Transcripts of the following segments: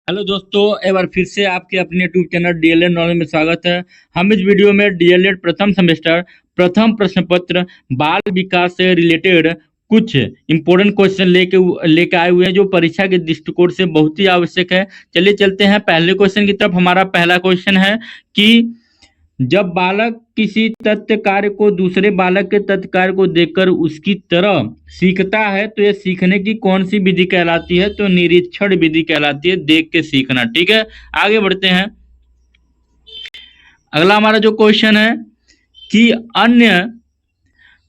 Hello दोस्तों, एक बार फिर से आपके अपने यूट्यूब चैनल डीएलएड नॉलेज में स्वागत है। हम इस वीडियो में डीएलएड प्रथम सेमेस्टर प्रथम प्रश्न पत्र बाल विकास से रिलेटेड कुछ इंपॉर्टेंट क्वेश्चन लेके आए हुए हैं जो परीक्षा के दृष्टिकोण से बहुत ही आवश्यक है। चलिए चलते हैं पहले क्वेश्चन की तरफ। हमारा पहला क्वेश्चन है कि जब बालक किसी तथ्य कार्य को दूसरे बालक के तथ्य कार्य को देखकर उसकी तरह सीखता है तो यह सीखने की कौन सी विधि कहलाती है? तो निरीक्षण विधि कहलाती है, देख के सीखना। ठीक है, आगे बढ़ते हैं। अगला हमारा जो क्वेश्चन है कि अन्य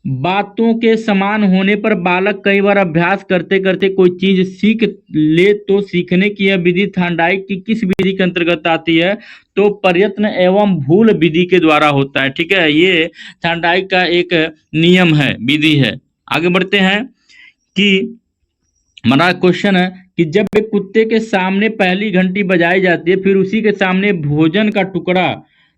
बातों के समान होने पर बालक कई बार अभ्यास करते करते कोई चीज सीख ले तो सीखने की यह विधि थार्नडाइक की किस विधि के अंतर्गत आती है? तो प्रयत्न एवं भूल विधि के द्वारा होता है। ठीक है, ये थार्नडाइक का एक नियम है, विधि है। आगे बढ़ते हैं कि हमारा क्वेश्चन है कि जब एक कुत्ते के सामने पहली घंटी बजाई जाती है, फिर उसी के सामने भोजन का टुकड़ा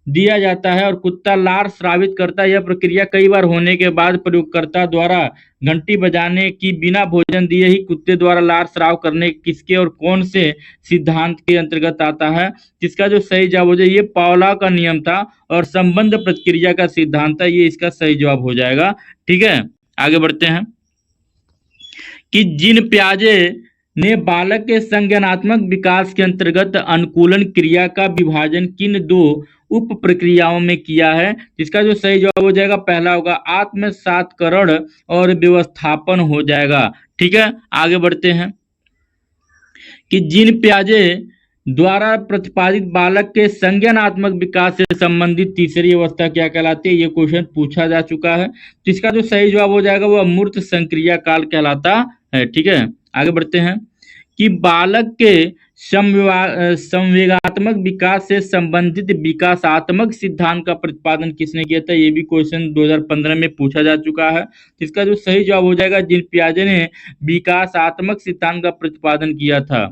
दिया जाता है और कुत्ता लार स्रावित करता है, यह प्रक्रिया कई बार होने के बाद प्रयोगकर्ता द्वारा घंटी बजाने की बिना भोजन दिए ही कुत्ते द्वारा लार स्राव करने किसके और कौन से सिद्धांत के अंतर्गत आता है? जिसका जो सही जवाब हो जाए, ये पावला का नियम था और संबंध प्रक्रिया का सिद्धांत है, ये इसका सही जवाब हो जाएगा। ठीक है, आगे बढ़ते हैं कि जिन प्याजे ने बालक के संज्ञानात्मक विकास के अंतर्गत अनुकूलन क्रिया का विभाजन किन दो उप प्रक्रियाओं में किया है? जिसका जो सही जवाब हो जाएगा, पहला होगा आत्मसात्करण और व्यवस्थापन हो जाएगा। ठीक है, आगे बढ़ते हैं कि जिन प्याजे द्वारा प्रतिपादित बालक के संज्ञानात्मक विकास से संबंधित तीसरी अवस्था क्या कहलाती है? ये क्वेश्चन पूछा जा चुका है। जिसका जो सही जवाब हो जाएगा वो अमूर्त संक्रिया काल कहलाता है। ठीक है, आगे बढ़ते हैं कि बालक के संवेगात्मक विकास से संबंधित विकासात्मक सिद्धांत का प्रतिपादन किसने किया था? ये भी क्वेश्चन 2015 में पूछा जा चुका है। जिसका जो सही जवाब हो जाएगा, जिन पियाजे ने विकासात्मक सिद्धांत का प्रतिपादन किया था।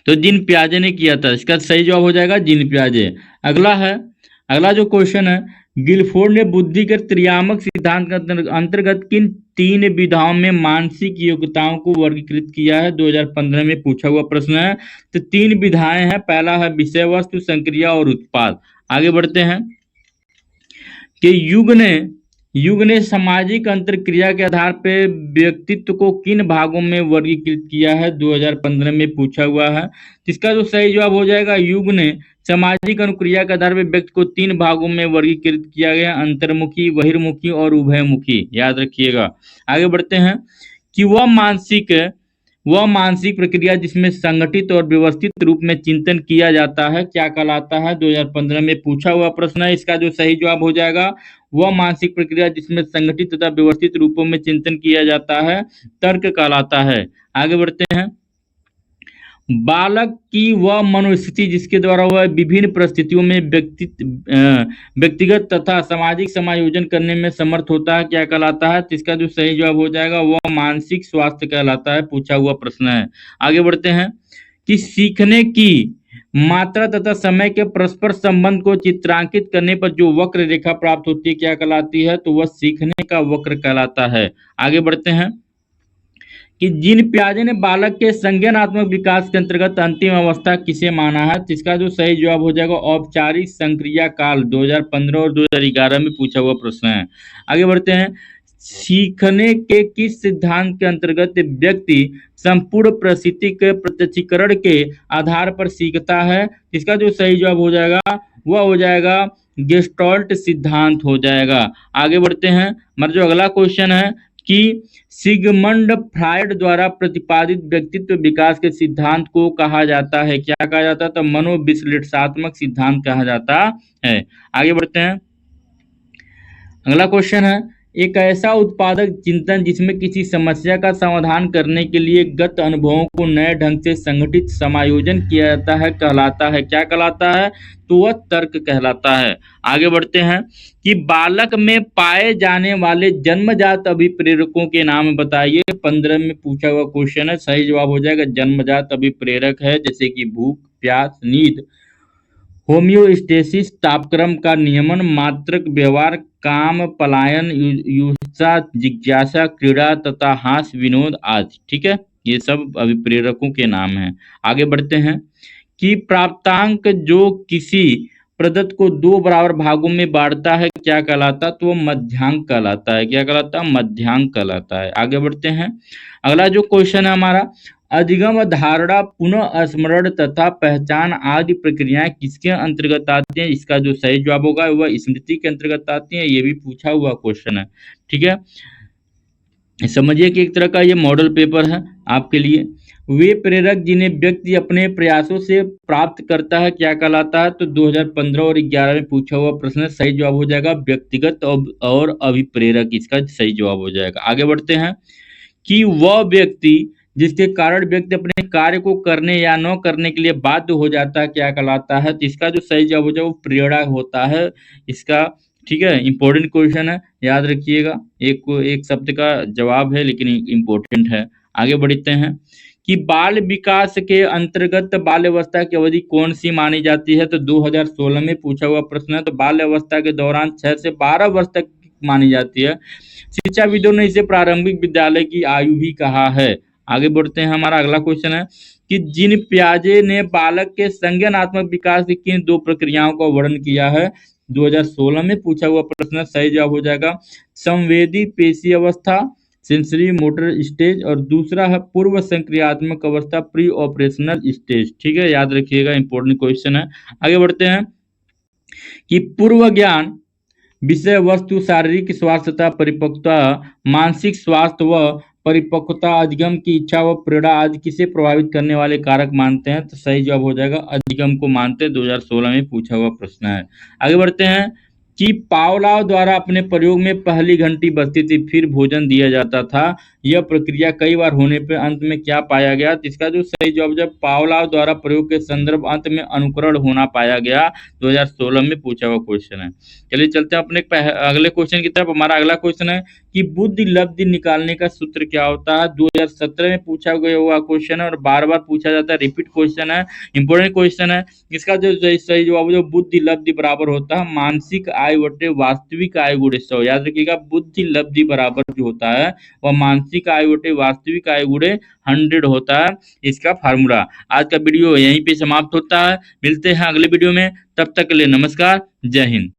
तो जिन प्याजे ने किया था, इसका सही जवाब हो जाएगा जिन प्याजे। अगला जो क्वेश्चन है, गिलफोर्ड ने बुद्धि के त्रियामक सिद्धांत के अंतर्गत किन तीन विधाओं में मानसिक योग्यताओं को वर्गीकृत किया है? 2015 में पूछा हुआ प्रश्न है। तो तीन विधाएं हैं, पहला है विषय वस्तु, संक्रिया और उत्पाद। आगे बढ़ते हैं कि युग ने सामाजिक अंतरक्रिया के आधार पर व्यक्तित्व को किन भागों में वर्गीकृत किया है? 2015 में पूछा हुआ है। इसका जो सही जवाब हो जाएगा, युग ने सामाजिक अनुक्रिया के आधार पर व्यक्ति को तीन भागों में वर्गीकृत किया गया, अंतर्मुखी, बहिर्मुखी और उभयमुखी। याद रखिएगा। आगे बढ़ते हैं कि वह मानसिक प्रक्रिया जिसमें संगठित और व्यवस्थित रूप में चिंतन किया जाता है क्या कहलाता है? 2015 में पूछा हुआ प्रश्न है। इसका जो सही जवाब हो जाएगा, वह मानसिक प्रक्रिया जिसमें संगठित तथा व्यवस्थित रूपों में चिंतन किया जाता है तर्क कहलाता है। आगे बढ़ते हैं, बालक की वह मनोस्थिति जिसके द्वारा वह विभिन्न परिस्थितियों में व्यक्तिगत तथा सामाजिक समायोजन करने में समर्थ होता है क्या कहलाता है? इसका जो सही जवाब हो जाएगा, वह मानसिक स्वास्थ्य कहलाता है। पूछा हुआ प्रश्न है। आगे बढ़ते हैं कि सीखने की मात्रा तथा समय के परस्पर संबंध को चित्रांकित करने पर जो वक्र रेखा प्राप्त होती है क्या कहलाती है? तो वह सीखने का वक्र कहलाता है। आगे बढ़ते हैं कि जिन प्याजे ने बालक के संज्ञानात्मक विकास के अंतर्गत अंतिम अवस्था किसे माना है? जिसका जो सही जवाब हो जाएगा, औपचारिक संक्रिया काल। 2015 और 2011 में पूछा हुआ प्रश्न है। आगे बढ़ते हैं, सीखने के किस सिद्धांत के अंतर्गत व्यक्ति संपूर्ण परिस्थिति के प्रत्यक्षीकरण के आधार पर सीखता है? इसका जो सही जवाब हो जाएगा, वह हो जाएगा गेस्टाल्ट सिद्धांत हो जाएगा। आगे बढ़ते हैं, हमारा जो अगला क्वेश्चन है कि सिगमंड फ्रायड द्वारा प्रतिपादित व्यक्तित्व विकास के सिद्धांत को कहा जाता है क्या कहा जाता है? तो मनोविश्लेषणात्मक सिद्धांत कहा जाता है। आगे बढ़ते हैं, अगला क्वेश्चन है, एक ऐसा उत्पादक चिंतन जिसमें किसी समस्या का समाधान करने के लिए गत अनुभवों को नए ढंग से संगठित समायोजन किया जाता है कहलाता है क्या कहलाता है? तो वह तर्क कहलाता है। आगे बढ़ते हैं कि बालक में पाए जाने वाले जन्मजात अभिप्रेरकों के नाम बताइए। 15 में पूछा हुआ क्वेश्चन है। सही जवाब हो जाएगा जन्मजात अभिप्रेरक है जैसे कि भूख, प्यास, नींद, होमियोस्टेसिस, तापक्रम का नियमन, मात्रक व्यवहार, काम, पलायन, युत्सा, जिज्ञासा, क्रीड़ा तथा हास्य विनोद आदि। ठीक है, ये सब अभिप्रेरकों के नाम हैं। आगे बढ़ते हैं कि प्राप्तांक जो किसी प्रदत्त को दो बराबर भागों में बांटता है क्या कहलाता है? तो वो मध्यांक कहलाता है। क्या कहलाता है? मध्यांक कहलाता है। आगे बढ़ते हैं, अगला जो क्वेश्चन है हमारा, अधिगम, धारणा, पुनः स्मरण तथा पहचान आदि प्रक्रियाएं किसके अंतर्गत आती हैं? इसका जो सही जवाब होगा वह स्मृति के अंतर्गत आती है। ये भी पूछा हुआ क्वेश्चन है। ठीक है, समझिए कि एक तरह का ये मॉडल पेपर है आपके लिए। वे प्रेरक जिन्हें व्यक्ति अपने प्रयासों से प्राप्त करता है क्या कहलाता है? तो 2015 और 11 में पूछा हुआ प्रश्न है। सही जवाब हो जाएगा व्यक्तिगत और अभिप्रेरक, इसका सही जवाब हो जाएगा। आगे बढ़ते हैं कि वह व्यक्ति जिसके कारण व्यक्ति अपने कार्य को करने या न करने के लिए बाध्य हो जाता है क्या कहलाता है? तो इसका जो सही जवाब हो जाए वो प्रेरणा होता है इसका। ठीक है, इंपॉर्टेंट क्वेश्चन है, याद रखिएगा। एक शब्द का जवाब है लेकिन इम्पोर्टेंट है। आगे बढ़ते हैं कि बाल विकास के अंतर्गत बाल्यावस्था की अवधि कौन सी मानी जाती है? तो 2016 में पूछा हुआ प्रश्न है। तो बाल्यावस्था के दौरान 6 से 12 वर्ष तक मानी जाती है। शिक्षाविदों ने इसे प्रारंभिक विद्यालय की आयु भी कहा है। आगे बढ़ते हैं, हमारा अगला क्वेश्चन है कि जिन पियाजे ने बालक के संज्ञानात्मक विकास की किन दो प्रक्रियाओं का वर्णन किया है? 2016 में पूछा हुआ प्रश्न। सही जवाब हो जाएगा संवेदी पेशी अवस्था, सेंसरी मोटर स्टेज, और दूसरा है पूर्व संक्रियात्मक अवस्था, प्री ऑपरेशनल स्टेज। ठीक है, याद रखिएगा, इंपॉर्टेंट क्वेश्चन है। आगे बढ़ते हैं कि पूर्व ज्ञान विषय वस्तु, शारीरिक स्वास्थ्य तथा परिपक्वता, मानसिक स्वास्थ्य व परिपक्वता, अधिगम की इच्छा व प्रेरणा आदि किसे प्रभावित करने वाले कारक मानते हैं? तो सही जवाब हो जाएगा अधिगम को मानते हैं। 2016 में पूछा हुआ प्रश्न है। आगे बढ़ते हैं कि पावलाव द्वारा अपने प्रयोग में पहली घंटी बजती थी फिर भोजन दिया जाता था, यह प्रक्रिया कई बार होने पर अंत में क्या पाया गया? तो इसका जो सही जवाब जब पावलाव द्वारा प्रयोग के संदर्भ अंत में अनुकरण होना पाया गया। 2016 में पूछा हुआ क्वेश्चन है। चलिए चलते हैं अपने अगले क्वेश्चन की तरफ। हमारा अगला क्वेश्चन है कि बुद्धि लब्धि निकालने का सूत्र क्या होता है? 2017 में पूछा गया हुआ क्वेश्चन है और बार बार पूछा जाता है, रिपीट क्वेश्चन है, इंपोर्टेंट क्वेश्चन है। इसका जो सही जवाब जो बुद्धि लब्धि बराबर होता है मानसिक आय बटे वास्तविक आय गुणे 100। याद रखिएगा, बुद्धि लब्धि बराबर जो होता है वह मानसिक आय बटे वास्तविक आय गुणे 100 होता है, इसका फार्मूला। आज का वीडियो यहीं पे समाप्त होता है, मिलते हैं अगले वीडियो में, तब तक के लिए नमस्कार, जय हिंद।